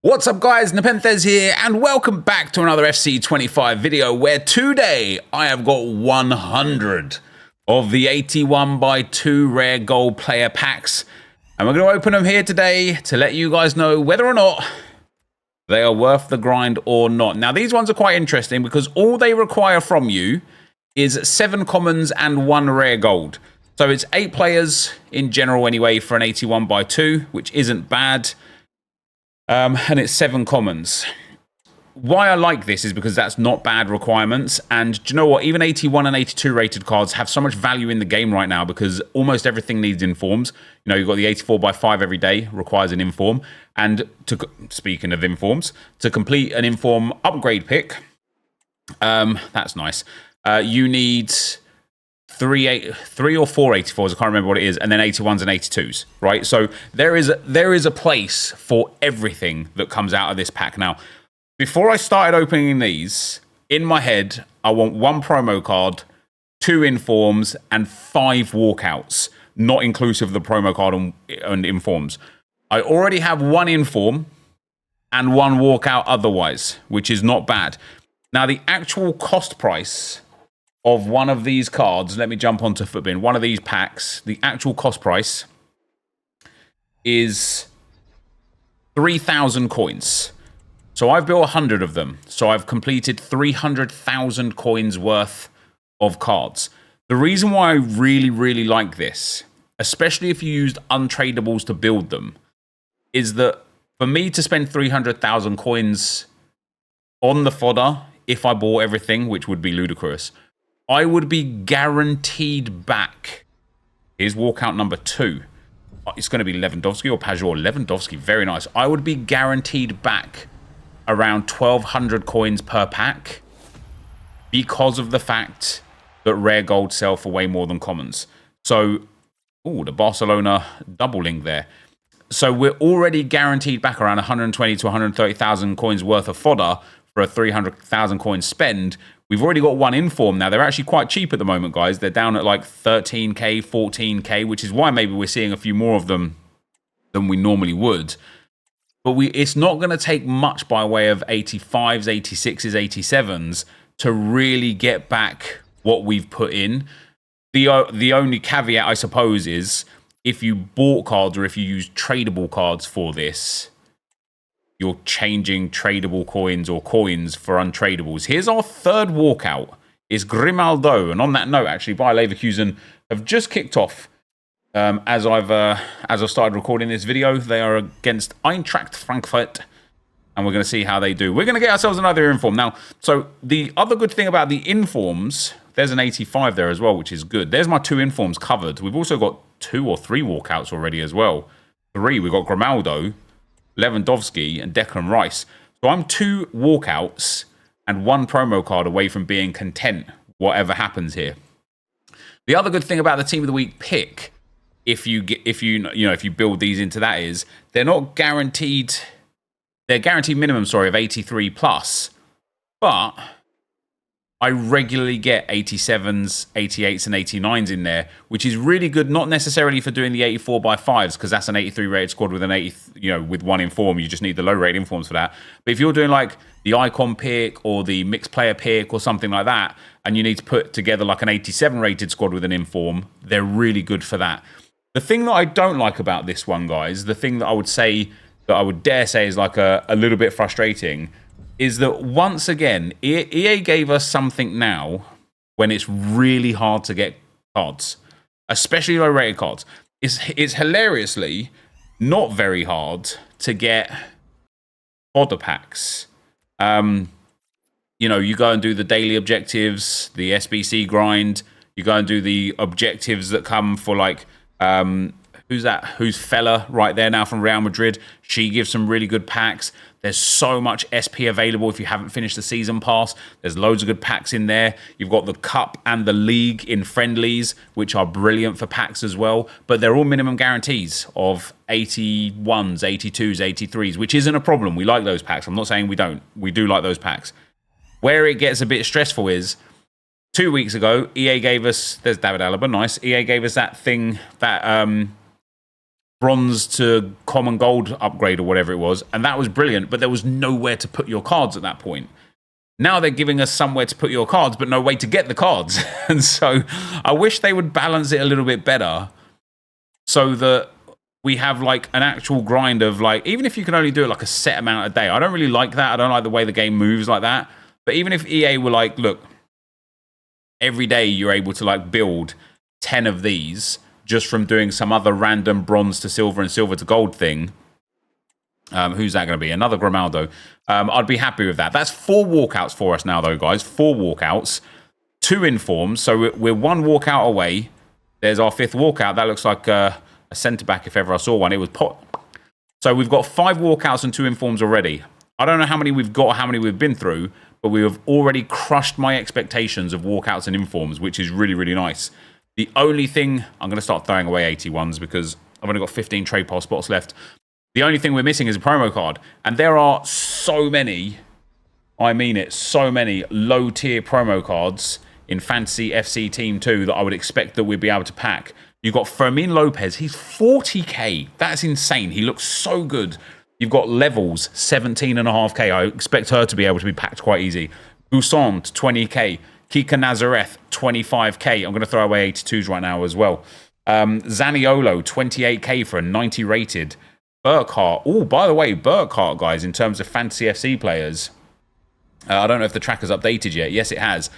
What's up guys, NepentheZ here and welcome back to another FC25 video where today I have got 100 of the 81x2 rare gold player packs and we're going to open them here today to let you guys know whether or not they are worth the grind or not. Now these ones are quite interesting because all they require from you is 7 commons and 1 rare gold. So it's 8 players in general anyway for an 81x2, which isn't bad. And it's 7 commons. Why I like this is because that's not bad requirements. And do you know what? Even 81 and 82 rated cards have so much value in the game right now because almost everything needs informs. You know, you've got the 84x5 every day requires an inform. And speaking of informs, to complete an inform upgrade pick, that's nice. You need 3 or 4 84s, I can't remember what it is, and then 81s and 82s, right? So there is a place for everything that comes out of this pack. Now, before I started opening these, in my head, I want 1 promo card, 2 informs, and 5 walkouts, not inclusive of the promo card and informs. I already have 1 inform and 1 walkout otherwise, which is not bad. Now, the actual cost price of one of these cards, let me jump onto Footbin. One of these packs, the actual cost price is 3,000 coins. So I've built 100 of them. So I've completed 300,000 coins worth of cards. The reason why I really like this, especially if you used untradables to build them, is that for me to spend 300,000 coins on the fodder, if I bought everything, which would be ludicrous, I would be guaranteed back. Here's walkout number 2. It's going to be Lewandowski or Pajor. Lewandowski, very nice. I would be guaranteed back around 1,200 coins per pack because of the fact that rare gold sell for way more than commons. So, the Barcelona doubling there. So we're already guaranteed back around 120 to 130,000 coins worth of fodder for a 300,000 coin spend. We've already got 1 inform now. They're actually quite cheap at the moment, guys. They're down at like 13k, 14k, which is why maybe we're seeing a few more of them than we normally would. But it's not going to take much by way of 85s, 86s, 87s to really get back what we've put in. The only caveat, I suppose, is if you bought cards or if you use tradable cards for this, you're changing tradable coins or coins for untradables. Here's our 3rd walkout. It's Grimaldo. And on that note, actually, Bayer Leverkusen have just kicked off as I've started recording this video. They are against Eintracht Frankfurt. And we're going to see how they do. We're going to get ourselves another inform. Now, so the other good thing about the informs, there's an 85 there as well, which is good. There's my 2 informs covered. We've also got 2 or 3 walkouts already as well. 3, we've got Grimaldo, Lewandowski and Declan Rice. So I'm 2 walkouts and 1 promo card away from being content, whatever happens here. The other good thing about the Team of the Week pick, if you build these into that, is they're not guaranteed. They're guaranteed minimum, of 83 plus, but I regularly get 87s, 88s, and 89s in there, which is really good. Not necessarily for doing the 84x5s, because that's an 83 rated squad with an 80, with 1 inform. You just need the low rated informs for that. But if you're doing like the icon pick or the mixed player pick or something like that, and you need to put together like an 87 rated squad with an inform, they're really good for that. The thing that I don't like about this one, guys, the thing that I would dare say is like a little bit frustrating, is that once again, EA gave us something now when it's really hard to get cards, especially low-rated cards. It's hilariously not very hard to get fodder packs. You go and do the daily objectives, the SBC grind. You go and do the objectives that come for like, who's that? Who's Fella right there now from Real Madrid? She gives some really good packs. There's so much SP available if you haven't finished the season pass. There's loads of good packs in there. You've got the Cup and the League in friendlies, which are brilliant for packs as well. But they're all minimum guarantees of 81s, 82s, 83s, which isn't a problem. We like those packs. I'm not saying we don't. We do like those packs. Where it gets a bit stressful is 2 weeks ago, EA gave us, there's David Alaba, nice. EA gave us that thing, that bronze to common gold upgrade or whatever it was, and that was brilliant, but there was nowhere to put your cards at that point. Now they're giving us somewhere to put your cards, but no way to get the cards. And so I wish they would balance it a little bit better so that we have like an actual grind of like, even if you can only do it like a set amount a day. I don't really like that. I don't like the way the game moves like that. But even if EA were like, look, every day you're able to like build 10 of these just from doing some other random bronze to silver and silver to gold thing. Who's that going to be? Another Grimaldo. I'd be happy with that. That's 4 walkouts for us now, though, guys. 4 walkouts. 2 informs. So we're 1 walkout away. There's our 5th walkout. That looks like a centre-back, if ever I saw one. It was Pot. So we've got 5 walkouts and 2 informs already. I don't know how many we've got or how many we've been through, but we have already crushed my expectations of walkouts and informs, which is really, really nice. The only thing... I'm going to start throwing away 81s because I've only got 15 trade pile spots left. The only thing we're missing is a promo card. And there are so many, I mean it, so many low-tier promo cards in Fantasy FC Team 2 that I would expect that we'd be able to pack. You've got Fermin Lopez. He's 40k. That's insane. He looks so good. You've got Levels, 17.5k. I expect her to be able to be packed quite easy. Boussant, 20k. Kika Nazareth, 25k. I'm going to throw away 82s right now as well. Zaniolo, 28k for a 90 rated. Burkhart. Oh, by the way, Burkhart, guys, in terms of Fantasy FC players, I don't know if the tracker's updated yet. Yes, it has.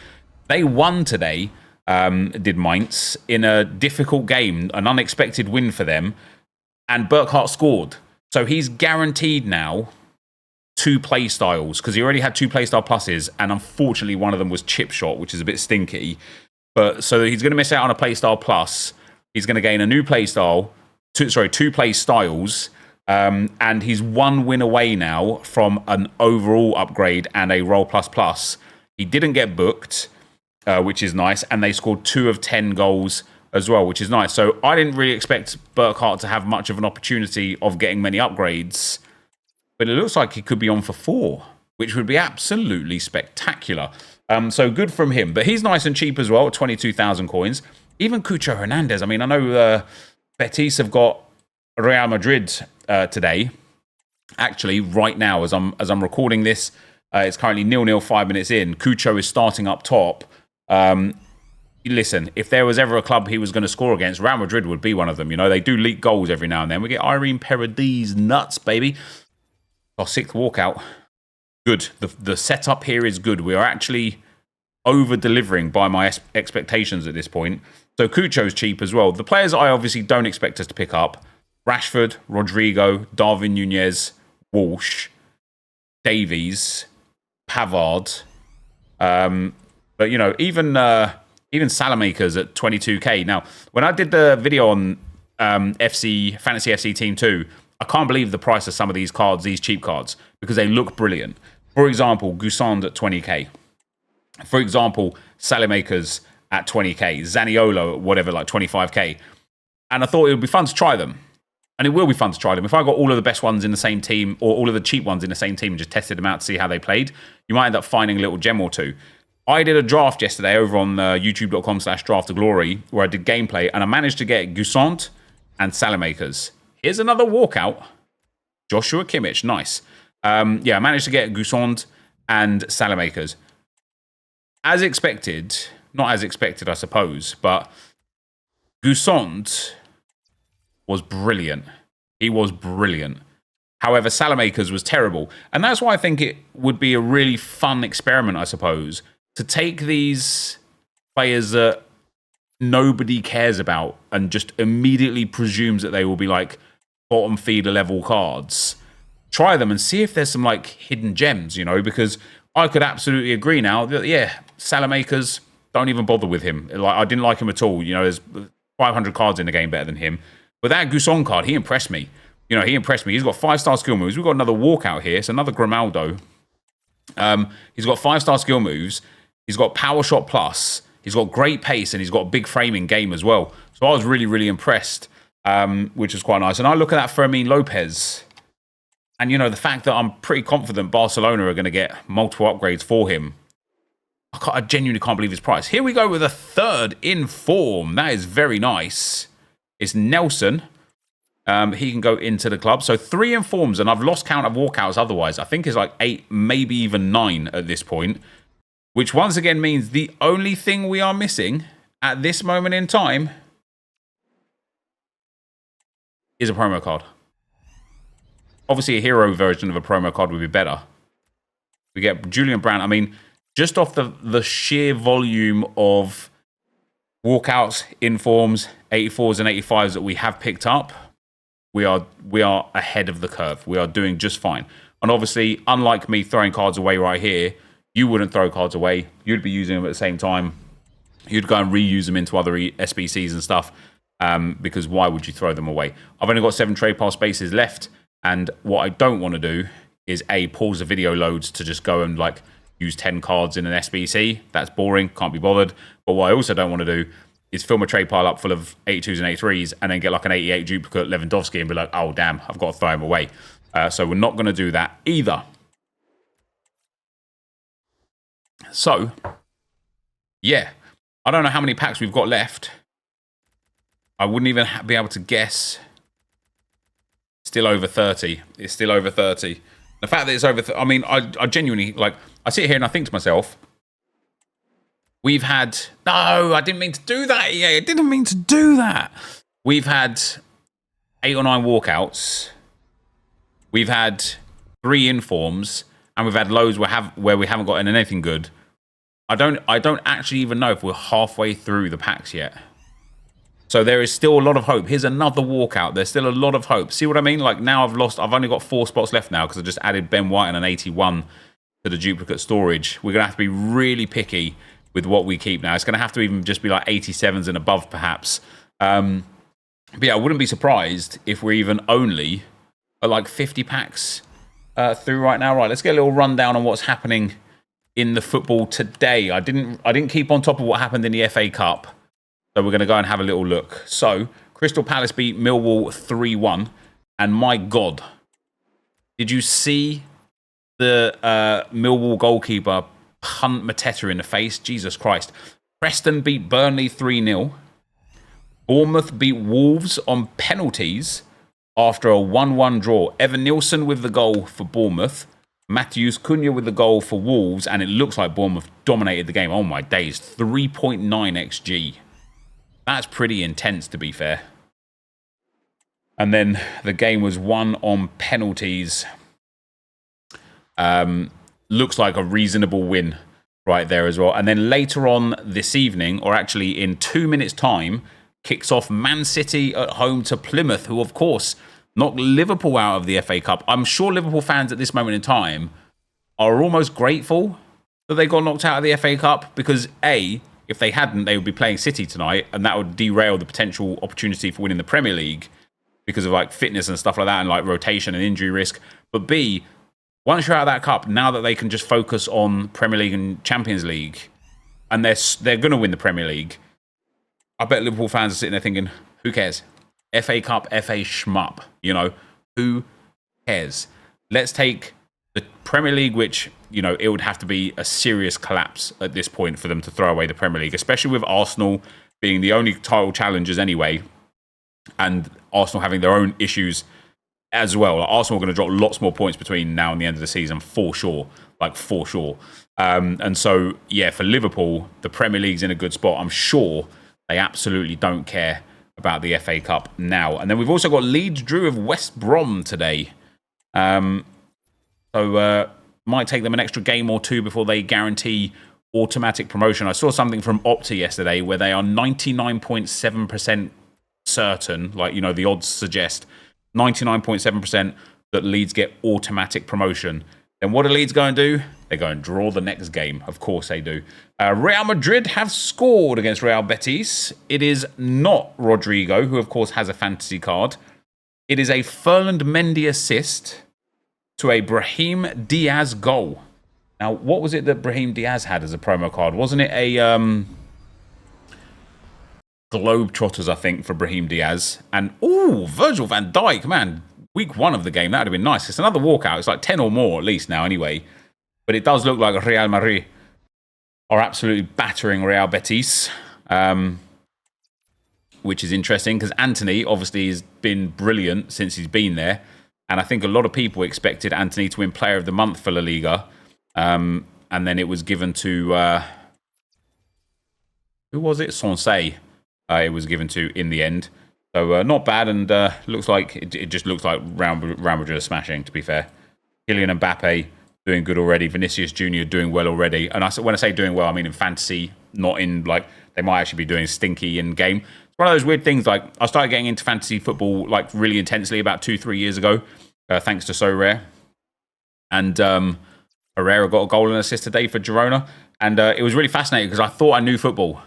They won today, did Mainz, in a difficult game, an unexpected win for them, and Burkhart scored. So he's guaranteed now 2 play styles, because he already had 2 playstyle pluses, and unfortunately one of them was chip shot, which is a bit stinky. But so he's going to miss out on a playstyle plus. He's going to gain a new playstyle, 2 play styles. And he's 1 win away now from an overall upgrade and a roll plus. He didn't get booked, which is nice, and they scored 2 of 10 goals as well, which is nice. So I didn't really expect Burkhart to have much of an opportunity of getting many upgrades, but it looks like he could be on for 4, which would be absolutely spectacular. So good from him, but he's nice and cheap as well, 22,000 coins. Even Cucho Hernandez. I mean, I know Betis have got Real Madrid today. Actually, right now, as I'm recording this, it's currently 0-0, 5 minutes in. Cucho is starting up top. Listen, if there was ever a club he was going to score against, Real Madrid would be one of them. You know, they do leak goals every now and then. We get Irene Paredes nuts, baby. Our 6th walkout. Good. The setup here is good. We are actually over-delivering by my expectations at this point. So Cucho's cheap as well. The players I obviously don't expect us to pick up: Rashford, Rodrigo, Darwin Nunez, Walsh, Davies, Pavard. But, you know, even Salamakers at 22k. Now, when I did the video on Fantasy FC Team 2, I can't believe the price of some of these cards, these cheap cards, because they look brilliant. For example, Gusand at 20k. For example, Salamakers at 20k. Zaniolo at whatever, like 25k. And I thought it would be fun to try them. And it will be fun to try them. If I got all of the best ones in the same team, or all of the cheap ones in the same team, and just tested them out to see how they played, you might end up finding a little gem or 2. I did a draft yesterday over on youtube.com/draftoglory, where I did gameplay, and I managed to get Gusant and Salamakers. Here's another walkout. Joshua Kimmich, nice. Yeah, I managed to get Gusant and Salamakers. As expected, not as expected, I suppose, but Gusant was brilliant. He was brilliant. However, Salamakers was terrible. And that's why I think it would be a really fun experiment, I suppose, to take these players that nobody cares about and just immediately presumes that they will be like bottom feeder level cards. Try them and see if there's some like hidden gems, you know, because I could absolutely agree now that, yeah, Salamakers, don't even bother with him. Like, I didn't like him at all. You know, there's 500 cards in the game better than him. But that Gusson card, he impressed me. You know, he impressed me. He's got 5-star skill moves. We've got another walkout here. It's another Grimaldo. He's got 5-star skill moves. He's got power shot plus. He's got great pace, and he's got big framing game as well. So I was really, really impressed, which was quite nice. And I look at that Fermin Lopez. And, you know, the fact that I'm pretty confident Barcelona are going to get multiple upgrades for him. I genuinely can't believe his price. Here we go with a 3rd in form. That is very nice. It's Nelson. he can go into the club. So 3 informs, and I've lost count of walkouts otherwise. I think it's like 8, maybe even 9 at this point, which once again means the only thing we are missing at this moment in time is a promo card. Obviously, a hero version of a promo card would be better. We get Julian Brandt. I mean, just off the sheer volume of walkouts, informs, 84s and 85s that we have picked up, we are ahead of the curve. We are doing just fine. And obviously, unlike me throwing cards away right here, you wouldn't throw cards away. You'd be using them at the same time. You'd go and reuse them into other SBCs and stuff, because why would you throw them away? I've only got 7 trade pile spaces left, and what I don't want to do is pause the video loads to just go and like use 10 cards in an SBC. That's boring, can't be bothered. But what I also don't want to do is fill my trade pile up full of 82s and 83s and then get like an 88 duplicate Lewandowski and be like, oh damn, I've got to throw him away. So we're not going to do that either. So, yeah, I don't know how many packs we've got left. I wouldn't even be able to guess. Still over 30. It's still over 30. The fact that it's over, I mean, I genuinely, like, I sit here and I think to myself, we've had, no, I didn't mean to do that. Yeah, I didn't mean to do that. We've had 8 or 9 walkouts. We've had 3 informs, and we've had loads where we haven't gotten anything good. I don't actually even know if we're halfway through the packs yet. So there is still a lot of hope. Here's another walkout. There's still a lot of hope. See what I mean? Like now I've only got 4 spots left now because I just added Ben White and an 81 to the duplicate storage. We're going to have to be really picky with what we keep now. It's going to have to even just be like 87s and above perhaps. But yeah, I wouldn't be surprised if we're even only at like 50 packs through right now. Right, let's get a little rundown on what's happening in the football today. I didn't keep on top of what happened in the FA Cup. So we're going to go and have a little look. So, Crystal Palace beat Millwall 3-1. And my God, did you see the Millwall goalkeeper punt Mateta in the face? Jesus Christ. Preston beat Burnley 3-0. Bournemouth beat Wolves on penalties after a 1-1 draw. Evan Nielsen with the goal for Bournemouth. Matthews Cunha with the goal for Wolves. And it looks like Bournemouth dominated the game. Oh my days. 3.9 XG. That's pretty intense, to be fair. And then the game was won on penalties. Looks like a reasonable win right there as well. And then later on this evening, or actually in 2 minutes' time, kicks off Man City at home to Plymouth, who, of course, knocked Liverpool out of the FA Cup. I'm sure Liverpool fans at this moment in time are almost grateful that they got knocked out of the FA Cup because, A, if they hadn't, they would be playing City tonight, and that would derail the potential opportunity for winning the Premier League because of like fitness and stuff like that and like rotation and injury risk. But B, once you're out of that cup, now that they can just focus on Premier League and Champions League, and they're going to win the Premier League, I bet Liverpool fans are sitting there thinking, who cares? FA Cup, FA shmup, you know, who cares? Let's take the Premier League, which, you know, it would have to be a serious collapse at this point for them to throw away the Premier League, especially with Arsenal being the only title challengers anyway, and Arsenal having their own issues as well. Like, Arsenal are going to drop lots more points between now and the end of the season, for sure. Like, for sure. And so, yeah, for Liverpool, the Premier League's in a good spot. I'm sure they absolutely don't care about the FA Cup now. And then we've also got Leeds drew with West Brom today. So might take them an extra game or 2 before they guarantee automatic promotion. I saw something from Opta yesterday where they are 99.7% certain, like, you know, the odds suggest 99.7% that Leeds get automatic promotion. Then what do Leeds go and do? They go and draw the next game. Of course they do. Real Madrid have scored against Real Betis. It is not Rodrigo, who of course has a fantasy card. It is a Ferland Mendy assist to a Brahim Diaz goal. Now, what was it that Brahim Diaz had as a promo card? Wasn't it a Globetrotters, I think, for Brahim Diaz? And, ooh, Virgil van Dijk, man. Week 1 of the game, that would have been nice. It's another walkout. It's like 10 or more at least now anyway. But it does look like Real Madrid are absolutely battering Real Betis. which is interesting because Anthony obviously has been brilliant since he's been there. And I think a lot of people expected Anthony to win Player of the Month for La Liga. And then it was given to... who was it? Sensei. It was given to in the end. So not bad, and looks like it just looks like Real Madrid are smashing, to be fair. Kylian Mbappe doing good already. Vinicius Jr. doing well already. And when I say doing well, I mean in fantasy, not in, like, they might actually be doing stinky in game. It's one of those weird things, like, I started getting into fantasy football, like, really intensely about 2-3 years ago, thanks to So Rare. And Herrera got a goal and assist today for Girona. And it was really fascinating because I thought I knew football.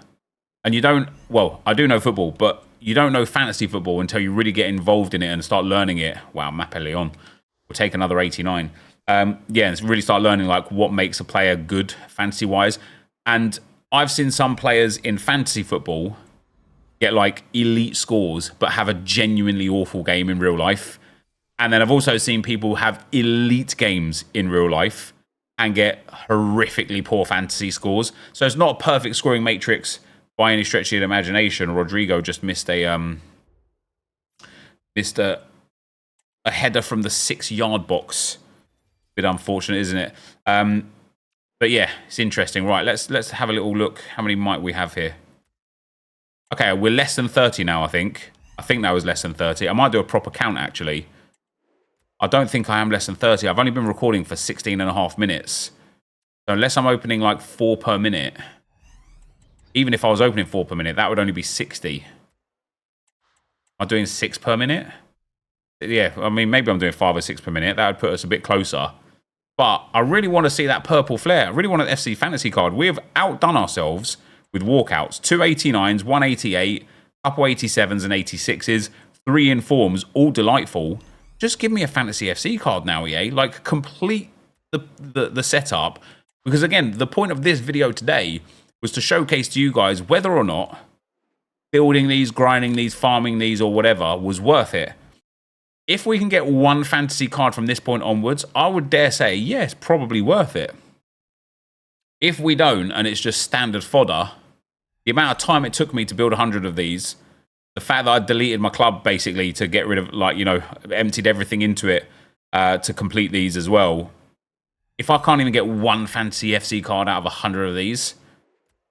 And you don't, well, I do know football, but you don't know fantasy football until you really get involved in it and start learning it. Wow, Mappe Leon. We'll take another 89. Yeah, and really start learning like what makes a player good fantasy-wise. And I've seen some players in fantasy football get like elite scores, but have a genuinely awful game in real life. And then I've also seen people have elite games in real life and get horrifically poor fantasy scores. So it's not a perfect scoring matrix by any stretch of the imagination. Rodrigo just missed a header from the 6-yard box. Bit unfortunate, isn't it? But yeah, it's interesting. Right, let's have a little look. How many might we have here? Okay, we're less than 30 now, I think. I think that was less than 30. I might do a proper count, actually. I don't think I am less than 30. I've only been recording for 16 and a half minutes. So unless I'm opening like 4 per minute, even if I was opening 4 per minute, that would only be 60. Am I doing 6 per minute? Yeah, I mean, maybe I'm doing 5 or 6 per minute. That would put us a bit closer. But I really want to see that purple flare. I really want an FC Fantasy card. We have outdone ourselves with walkouts. 2 89s, 188, couple 87s and 86s, 3 informs, all delightful. Just give me a Fantasy FC card now, EA. Like, complete the setup. Because, again, the point of this video today was to showcase to you guys whether or not building these, grinding these, farming these, or whatever was worth it. If we can get one fantasy card from this point onwards, I would dare say, yes, probably worth it. If we don't, and it's just standard fodder, the amount of time it took me to build 100 of these, the fact that I deleted my club, basically, to get rid of, like, you know, emptied everything into it to complete these as well. If I can't even get one fantasy FC card out of 100 of these,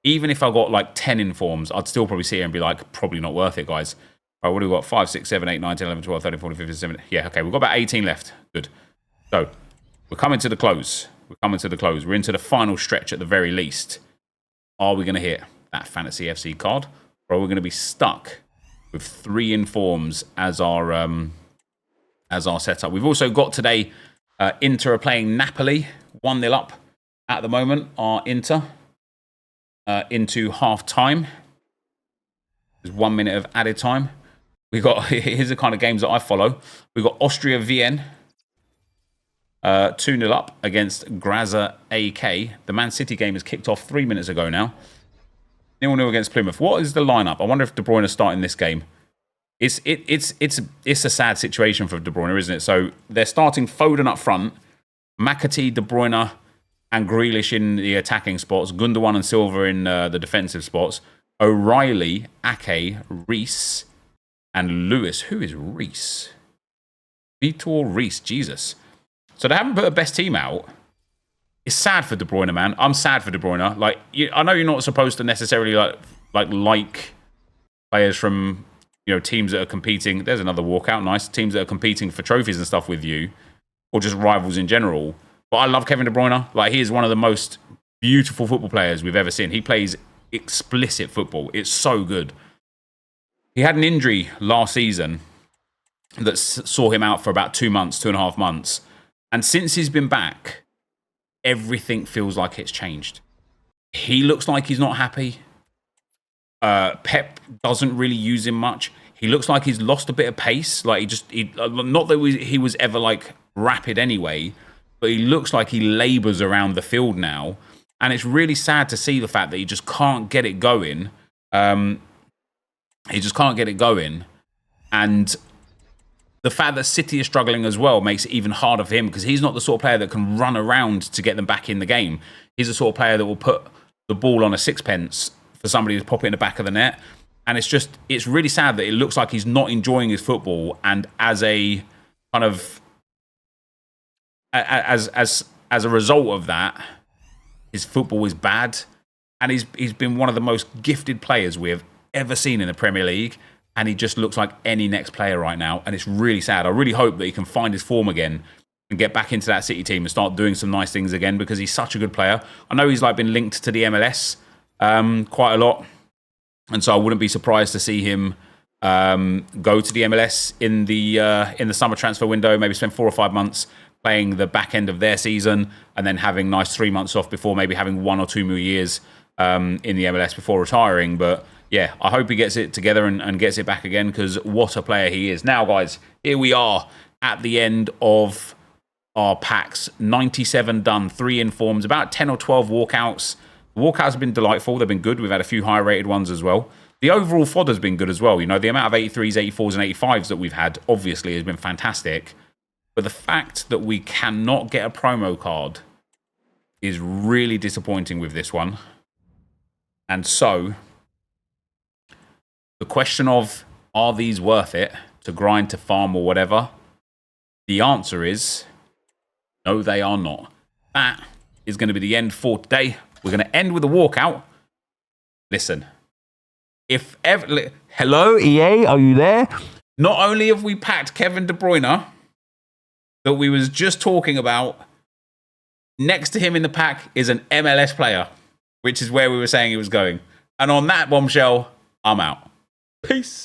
even if I got like 10 informs, I'd still probably sit here and be like, probably not worth it, guys. All right, what do we got? 5, 6, 7, 8, 9, 10, 11, 12, 13, 14, 15, 17. Yeah, okay, we've got about 18 left. Good. So, we're coming to the close. We're coming to the close. We're into the final stretch at the very least. Are we going to hit that Fantasy FC card? Or are we going to be stuck with 3 informs as our setup? We've also got today, Inter are playing Napoli. 1-0 up at the moment, are Inter. Into half-time. There's 1 minute of added time. We got, here's the kind of games that I follow. We've got Austria Vienna 2-0 up against Graza AK. The Man City game has kicked off 3 minutes ago now. 0-0 against Plymouth. What is the lineup? I wonder if De Bruyne is starting this game. It's a sad situation for De Bruyne, isn't it? So they're starting Foden up front, McAtee, De Bruyne, and Grealish in the attacking spots, Gundogan and Silva in the defensive spots, O'Reilly, Ake, Reese, and Lewis. Who is Reese? Vitor Reese, Jesus. So they haven't put a best team out. It's sad for De Bruyne, man. I'm sad for De Bruyne. Like, I know you're not supposed to necessarily like players from, you know, teams that are competing. There's another walkout, nice. Teams that are competing for trophies and stuff with you, or just rivals in general. But I love Kevin De Bruyne. Like, he is one of the most beautiful football players we've ever seen. He plays explicit football. It's so good. He had an injury last season that saw him out for about 2 months, 2.5 months. And since he's been back, everything feels like it's changed. He looks like he's not happy. Pep doesn't really use him much. He looks like he's lost a bit of pace. Like, not that he was ever like rapid anyway, but he looks like he labours around the field now. And it's really sad to see the fact that he just can't get it going. He just can't get it going. And the fact that City is struggling as well makes it even harder for him, because he's not the sort of player that can run around to get them back in the game. He's the sort of player that will put the ball on a sixpence for somebody to pop it in the back of the net. And it's really sad that it looks like he's not enjoying his football. And as a kind of, as a result of that, his football is bad. And he's been one of the most gifted players we have ever seen in the Premier League. And he just looks like any next player right now. And it's really sad. I really hope that he can find his form again and get back into that City team and start doing some nice things again, because he's such a good player. I know he's like been linked to the MLS quite a lot. And so I wouldn't be surprised to see him go to the MLS in the summer transfer window, maybe spend 4 or 5 months playing the back end of their season, and then having nice 3 months off before maybe having 1 or 2 more years in the MLS before retiring. But yeah, I hope he gets it together and gets it back again, because what a player he is. Now, guys, here we are at the end of our packs. 97 done, 3 informs, about 10 or 12 walkouts. The walkouts have been delightful. They've been good. We've had a few high-rated ones as well. The overall fodder's been good as well. You know, the amount of 83s, 84s, and 85s that we've had, obviously, has been fantastic. But the fact that we cannot get a promo card is really disappointing with this one. And so, the question of, are these worth it to grind, to farm, or whatever? The answer is, no, they are not. That is going to be the end for today. We're going to end with a walkout. Listen, if ever... Hello, EA, are you there? Not only have we packed Kevin De Bruyne, that we was just talking about, next to him in the pack is an MLS player, which is where we were saying he was going. And on that bombshell, I'm out. Peace.